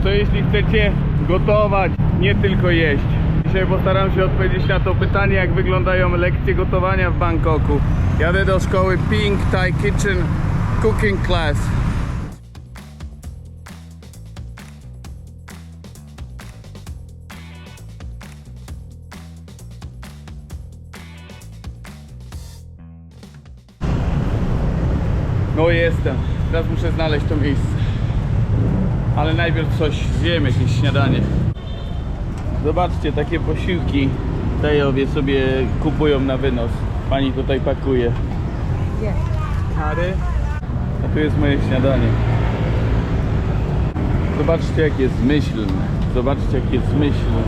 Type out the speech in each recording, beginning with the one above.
co jeśli chcecie gotować, nie tylko jeść? Dzisiaj postaram się odpowiedzieć na to pytanie, jak wyglądają lekcje gotowania w Bangkoku. Jadę do szkoły Pink Thai Kitchen Cooking Class. No jestem. Teraz muszę znaleźć to miejsce. Ale najpierw coś zjem, jakieś śniadanie. Zobaczcie, takie posiłki Tajowie sobie kupują na wynos. Pani tutaj pakuje. Kary. A tu jest moje śniadanie. Zobaczcie, jak jest zmyślne. Zobaczcie, jak jest zmyślne.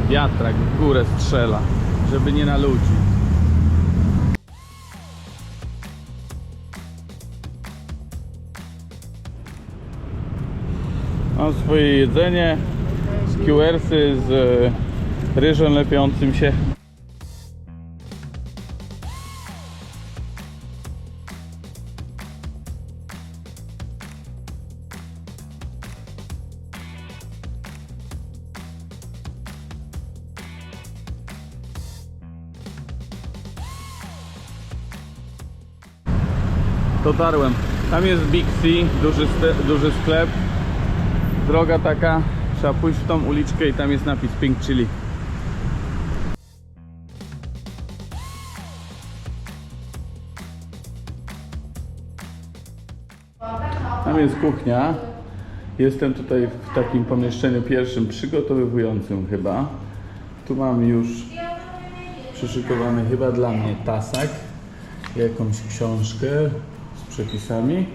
Wiatrak w górę strzela, żeby nie na ludzi. Mam swoje jedzenie, skewersy z ryżem lepiącym się. Dotarłem. Tam jest Big C, duży sklep. Droga taka, trzeba pójść w tą uliczkę i tam jest napis Pink Chili. Tam jest kuchnia. Jestem tutaj w takim pomieszczeniu pierwszym, przygotowującym chyba. Tu mam już przyszykowany chyba dla mnie tasak, jakąś książkę z przepisami.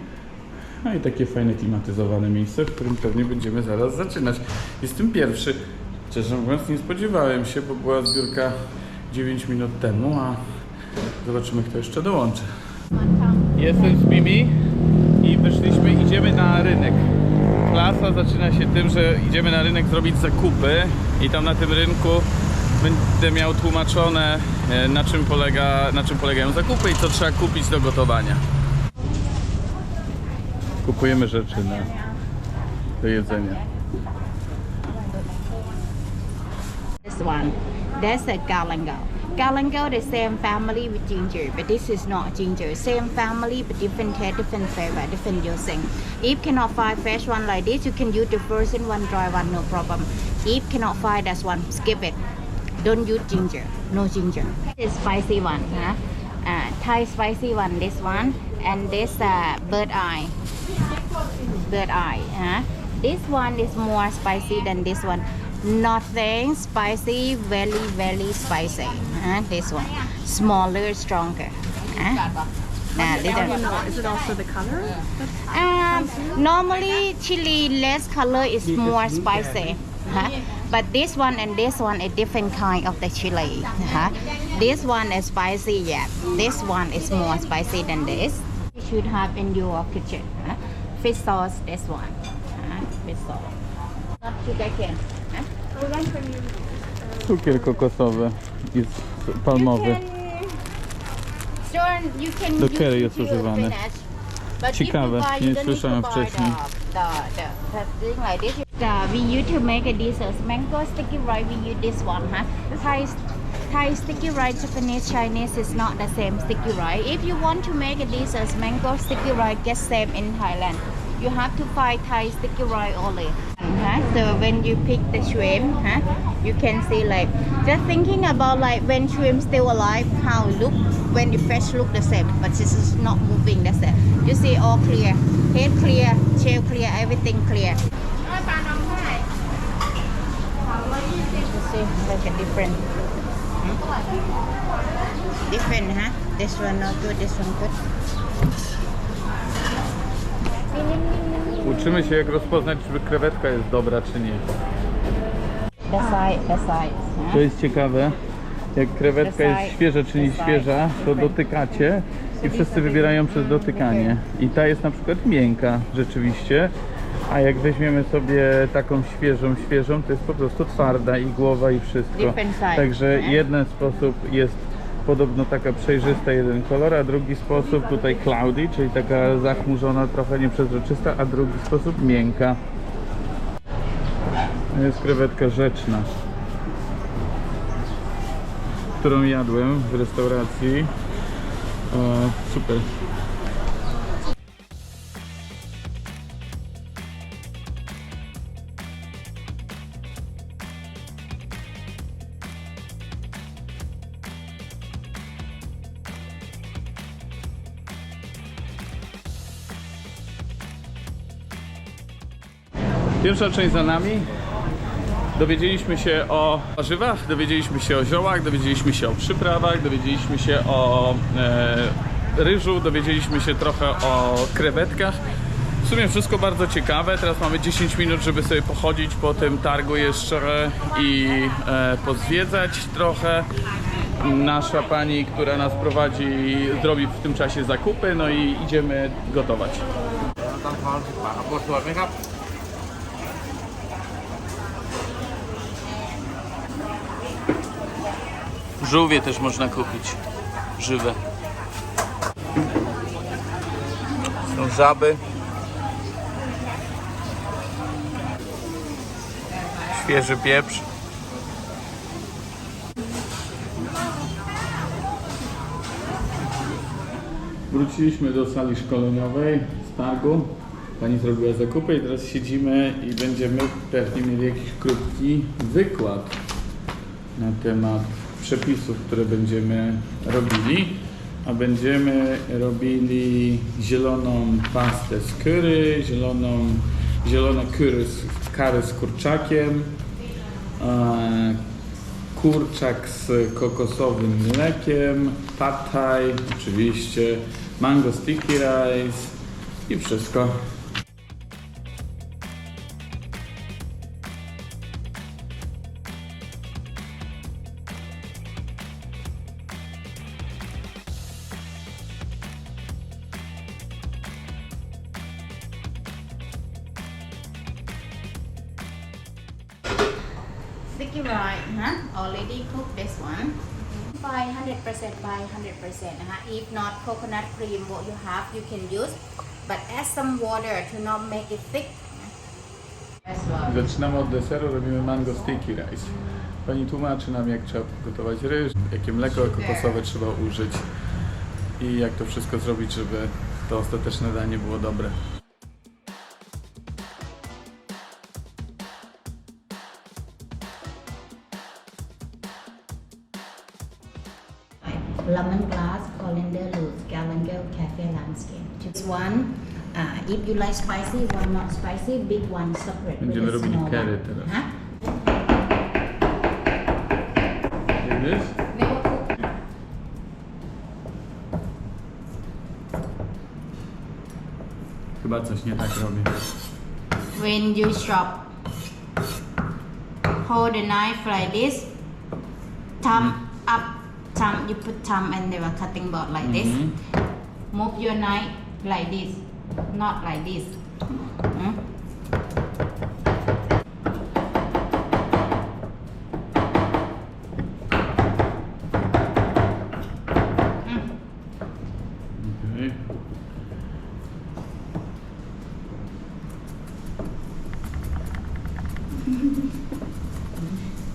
No i takie fajne, klimatyzowane miejsce, w którym pewnie będziemy zaraz zaczynać. Jestem pierwszy. Szczerze mówiąc, nie spodziewałem się, bo była zbiórka 9 minut temu, a zobaczymy, kto jeszcze dołączy. Jestem z Mimi i idziemy na rynek. Klasa zaczyna się tym, że idziemy na rynek zrobić zakupy i tam na tym rynku będę miał tłumaczone, na czym polegają zakupy i co trzeba kupić do gotowania. Kupujemy rzeczy do jedzenia. This one, that's a galangal. Galangal, the same family with ginger, but this is not ginger. Same family, but different taste, different flavor, different using. If cannot find fresh one like this, you can use the frozen one, dry one, no problem. If cannot find that one, skip it. Don't use ginger, no ginger. This spicy one, huh? Thai spicy one, this one, and this bird eye. Bird eye, huh? This one is more spicy than this one. Nothing spicy, very spicy. This one, smaller, stronger. Is it also the color? Normally, chili less color is more spicy. But this one and this one is different kind of the chili. This one is spicy, yeah. This one is more spicy than this. You should have in your kitchen. Fish sauce, this one. Fish sauce. Not sugar cane. Cukier kokosowy i palmowy. Do curry jest używany. Ciekawe, nie słyszałem wcześniej. We used to make a dessert. Mango sticky rice, we use this one. Thai sticky rice, Japanese, Chinese is not the same sticky rice. If you want to make a dessert, mango sticky rice gets same in Thailand. You have to find Thai sticky rice only. So when you pick the shrimp, you can see like, just thinking about like when shrimp still alive, how it look, when the fresh look the same, but this is not moving the same. You see all clear, head clear, shell clear, everything clear. You see like a different, This one not good, this one good. Uczymy się, jak rozpoznać, czy krewetka jest dobra, czy nie. The size. To jest ciekawe, jak krewetka jest świeża, czy nie świeża, to dotykacie i wszyscy wybierają przez dotykanie. I ta jest na przykład miękka rzeczywiście, a jak weźmiemy sobie taką świeżą, to jest po prostu twarda i głowa i wszystko. Także jeden sposób jest podobno taka przejrzysta, jeden kolor, a drugi sposób tutaj cloudy, czyli taka zachmurzona, trochę nieprzezroczysta, a drugi sposób miękka. To jest krewetka rzeczna, którą jadłem w restauracji. Super. Pierwsza część za nami. Dowiedzieliśmy się o warzywach, dowiedzieliśmy się o ziołach, dowiedzieliśmy się o przyprawach, dowiedzieliśmy się o ryżu, dowiedzieliśmy się trochę o krewetkach. W sumie wszystko bardzo ciekawe. Teraz mamy 10 minut, żeby sobie pochodzić po tym targu jeszcze i pozwiedzać trochę. Nasza pani, która nas prowadzi, zrobi w tym czasie zakupy, no i idziemy gotować. Żółwie też można kupić, żywe. Są żaby. Świeży pieprz. Wróciliśmy do sali szkoleniowej z targu. Pani zrobiła zakupy i teraz siedzimy i będziemy pewnie mieli jakiś krótki wykład na temat przepisów, które będziemy robili. A będziemy robili zieloną pastę z curry, zielone curry z kurczakiem, kurczak z kokosowym mlekiem, pad thai, oczywiście mango sticky rice i wszystko. Sticky rice, already cooked this one. By 100% by 100%. If not coconut cream, what you have, you can use. But add some water to not make it thick. As well. Zaczynamy od deseru, robimy mango sticky rice. Pani tłumaczy nam, jak trzeba gotować ryż, jakie mleko kokosowe trzeba użyć i jak to wszystko zrobić, żeby to ostateczne danie było dobre. Lemongrass, coriander leaves, galangal, cafe landscape. This one, if you like spicy, one not spicy, big one separate. Będziemy with a robili small curry one. teraz. Huh? Widzisz? Never cook. Chyba coś nie tak robię. When you chop, hold the knife like this, thumb up, thumb, you put thumb and the cutting board like this. Move your knife like this, not like this. Hmm? Okay.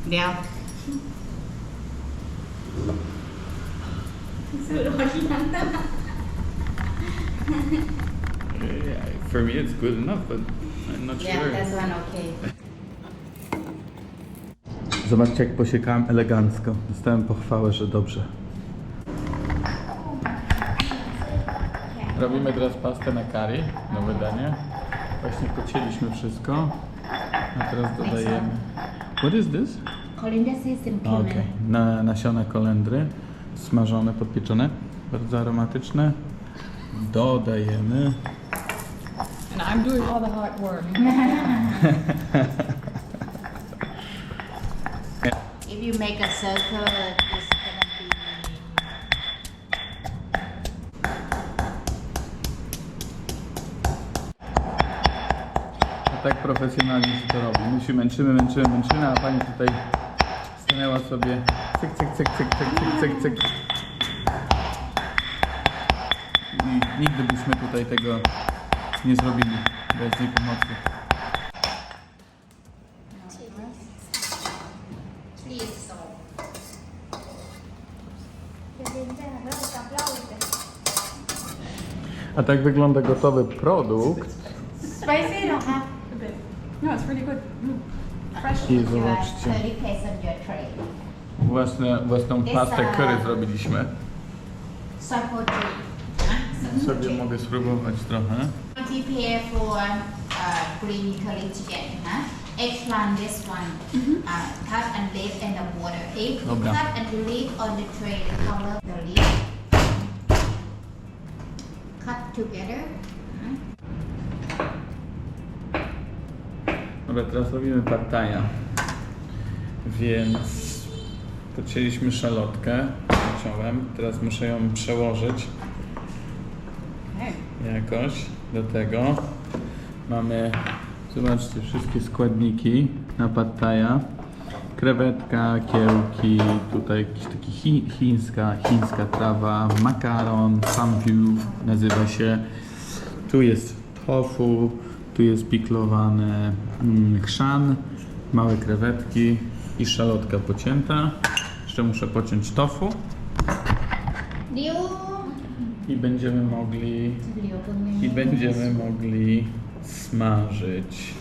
Đeo. For me it's good enough, but I'm not Yeah, sure. that's one okay. Zobaczcie, jak posiekałem elegancko. Dostałem pochwałę, że dobrze. Robimy teraz pastę na curry, nowe danie. Właśnie pocięliśmy wszystko. A teraz dodajemy... What is this? Coriander seeds and cumin. Okay. Nasiona kolendry, smażone, podpieczone, bardzo aromatyczne. Dodajemy. And I'm doing all the hard work. If you make a circle, it's gonna be. Tak profesjonalnie się to robi. My się męczymy, a pani tutaj stanęła sobie cyk, cyk, cyk, cyk, cyk, cyk, cyk, cyk. I nigdy byśmy tutaj tego nie zrobili bez jej pomocy. A tak wygląda gotowy produkt. Spicy don't have. A bit. No, it's really good. Fresh. I You have zobaczcie, 30 paste on your tray. własną pastę curry zrobiliśmy. Soy protein. Sobie mogę spróbować trochę. Prepare for green curry chicken. Eggplant, this one. Cut and leave in the water. If you Dobra. cut and leave on the tray, the color the leaf. Cut together. Dobra, teraz robimy partaja. Więc pocięliśmy szalotkę, pociąłem. Teraz muszę ją przełożyć jakoś do tego. Mamy, zobaczcie, wszystkie składniki na partaja. Krewetka, kiełki, tutaj jakiś taki chińska trawa, makaron, sampiu nazywa się. Tu jest tofu, tu jest piklowane chrzan, małe krewetki i szalotka pocięta. Jeszcze muszę pociąć tofu Liu. i będziemy mogli smażyć.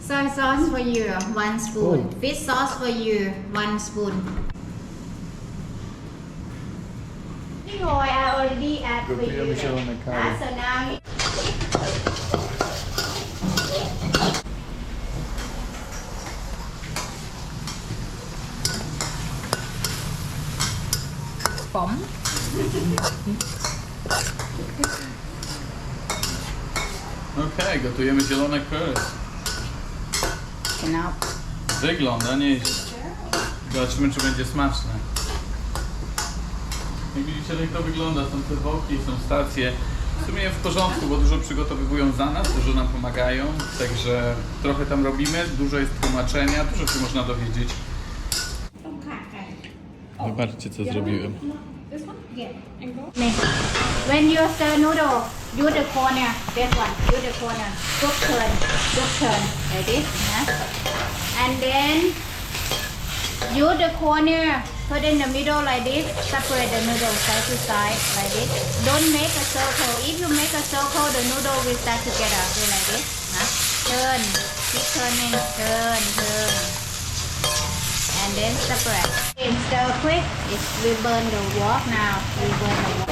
Soy sauce for you, 1 spoon. Oh. Fish sauce for you, 1 spoon. I already add for Gotujemy you. zielone curry. So now Bomb. Okej, gotujemy zielone curry. enough. Wygląda nieźle. Zobaczymy, czy będzie smaczne. Jak widzicie, jak to wygląda, są te wołki, są stacje. W sumie w porządku, bo dużo przygotowują za nas, dużo nam pomagają. Także trochę tam robimy, dużo jest tłumaczenia, dużo się można dowiedzieć. Zobaczcie, co zrobiłem. This one? Yeah. And go. When you stir noodle, use the corner, this one, use the corner, good turn, like this, and then use the corner, put in the middle like this, separate the noodle side to side like this. Don't make a circle. If you make a circle, the noodle will start together. Do like this, turn, keep turning, turn. And then separate. And stir quick. It will burn the wok now. We burn the wok.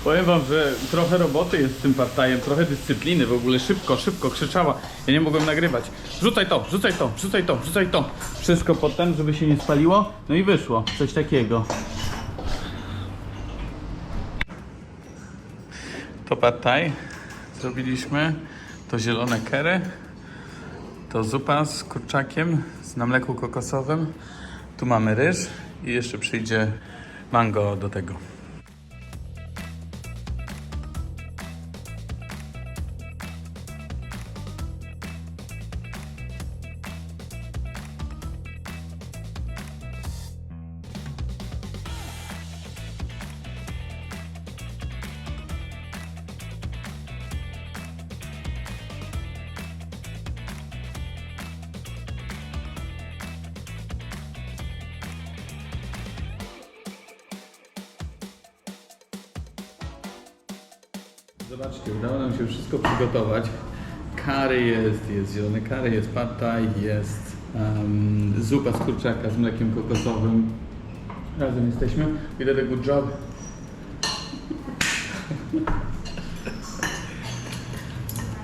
Powiem wam, że trochę roboty jest z tym partajem, trochę dyscypliny, w ogóle szybko krzyczała. Ja nie mogłem nagrywać. Rzucaj to, rzucaj to, rzucaj to, rzucaj to. Wszystko potem, żeby się nie spaliło. No i wyszło coś takiego. To partaj zrobiliśmy, to zielone curry, to zupa z kurczakiem na mleku kokosowym. Tu mamy ryż i jeszcze przyjdzie mango do tego. Zobaczcie, udało nam się wszystko przygotować. Curry jest zielony curry, jest pad thai, jest zupa z kurczaka z mlekiem kokosowym. Razem jesteśmy. We did a good job.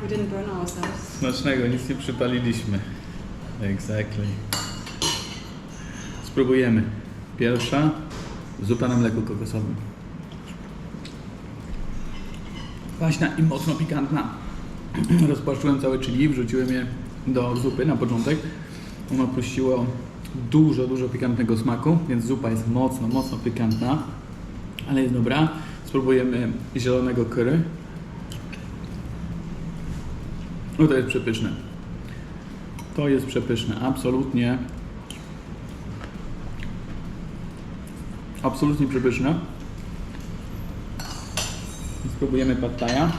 We didn't burn ourselves. Smacznego, nic nie przypaliliśmy. Exactly. Spróbujemy. Pierwsza, zupa na mleku kokosowym. Kwaśna i mocno pikantna. Rozpłaszczyłem całe chili, wrzuciłem je do zupy na początek. Ono puściło dużo pikantnego smaku, więc zupa jest mocno pikantna, ale jest dobra. Spróbujemy zielonego curry. No to jest przepyszne. To jest przepyszne, absolutnie. Absolutnie przepyszne. Spróbujemy pad thaia.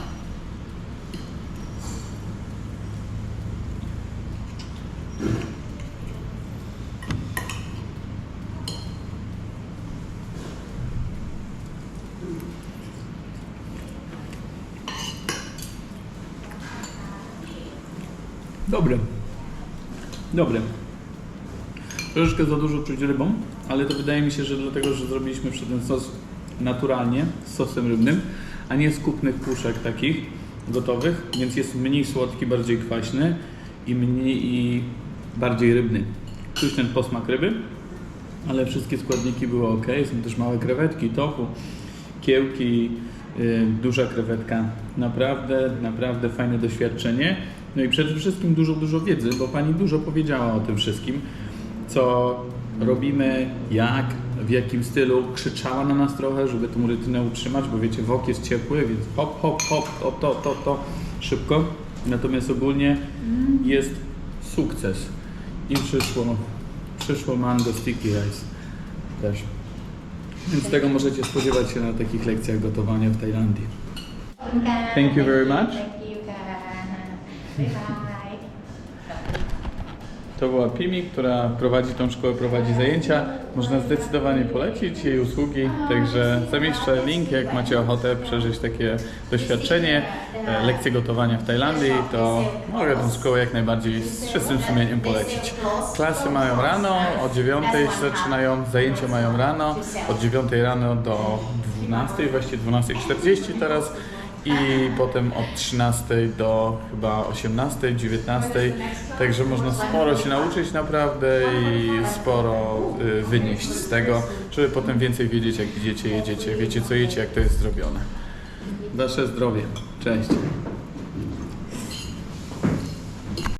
Dobry. Dobry. Troszeczkę za dużo czuć rybą, ale to wydaje mi się, że dlatego, że zrobiliśmy przy ten sos naturalnie, z sosem rybnym, a nie z kupnych puszek takich gotowych, więc jest mniej słodki, bardziej kwaśny i bardziej rybny. Czuć ten posmak ryby, ale wszystkie składniki były ok. Są też małe krewetki, tofu, kiełki, duża krewetka. Naprawdę fajne doświadczenie. No i przede wszystkim dużo wiedzy, bo Pani dużo powiedziała o tym wszystkim, co robimy, jak, w jakim stylu. Krzyczała na nas trochę, żeby tą rytynę utrzymać, bo wiecie, wok jest ciepły, więc hop, to, szybko. Natomiast ogólnie jest sukces. I przyszło mango sticky rice też. Więc tego możecie spodziewać się na takich lekcjach gotowania w Tajlandii. Thank you very much. To była Pimi, która prowadzi tą szkołę, prowadzi zajęcia. Można zdecydowanie polecić jej usługi, także zamieszczę link, jak macie ochotę przeżyć takie doświadczenie, lekcje gotowania w Tajlandii, to mogę tą szkołę jak najbardziej z czystym sumieniem polecić. Klasy mają rano, o 9 zaczynają, zajęcia mają rano, od 9 rano do 12, właściwie 12:40 teraz. I potem od 13 do chyba 18, 19, także można sporo się nauczyć naprawdę i sporo wynieść z tego, żeby potem więcej wiedzieć, jak idziecie, jedziecie, wiecie co jecie, jak to jest zrobione. Wasze zdrowie. Cześć.